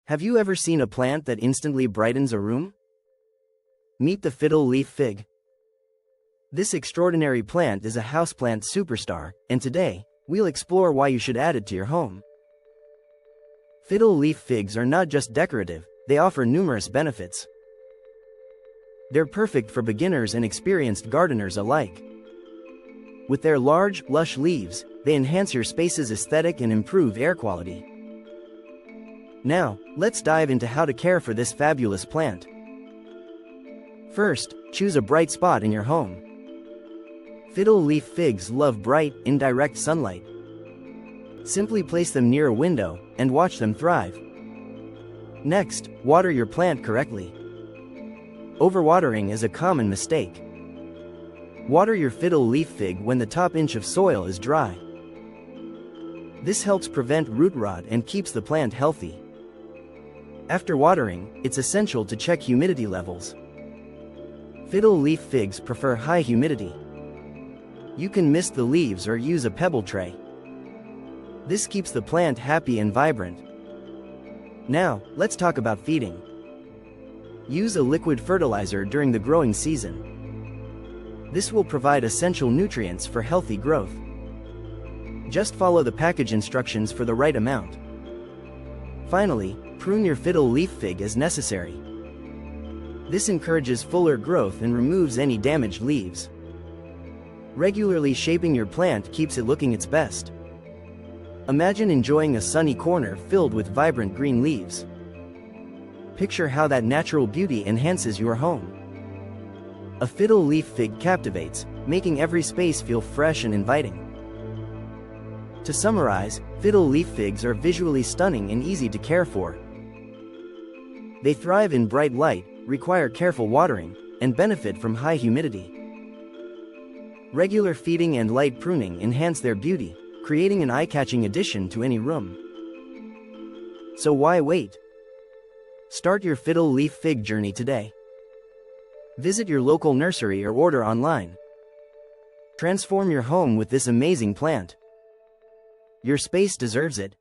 Have you ever seen a plant that instantly brightens a room? Meet the fiddle leaf fig. This extraordinary plant is a houseplant superstar, and today, we'll explore why you should add it to your home. Fiddle leaf figs are not just decorative, they offer numerous benefits. They're perfect for beginners and experienced gardeners alike. With their large, lush leaves, they enhance your space's aesthetic and improve air quality. Now, let's dive into how to care for this fabulous plant. First, choose a bright spot in your home. Fiddle leaf figs love bright, indirect sunlight. Simply place them near a window, and watch them thrive. Next, water your plant correctly. Overwatering is a common mistake. Water your fiddle leaf fig when the top inch of soil is dry. This helps prevent root rot and keeps the plant healthy. After watering, it's essential to check humidity levels. Fiddle leaf figs prefer high humidity. You can mist the leaves or use a pebble tray. This keeps the plant happy and vibrant. Now, let's talk about feeding. Use a liquid fertilizer during the growing season. This will provide essential nutrients for healthy growth. Just follow the package instructions for the right amount. Finally, prune your fiddle leaf fig as necessary. This encourages fuller growth and removes any damaged leaves. Regularly shaping your plant keeps it looking its best. Imagine enjoying a sunny corner filled with vibrant green leaves. Picture how that natural beauty enhances your home. A fiddle leaf fig captivates, making every space feel fresh and inviting. To summarize, fiddle leaf figs are visually stunning and easy to care for. They thrive in bright light, require careful watering, and benefit from high humidity. Regular feeding and light pruning enhance their beauty, creating an eye-catching addition to any room. So why wait? Start your fiddle leaf fig journey today. Visit your local nursery or order online. Transform your home with this amazing plant. Your space deserves it.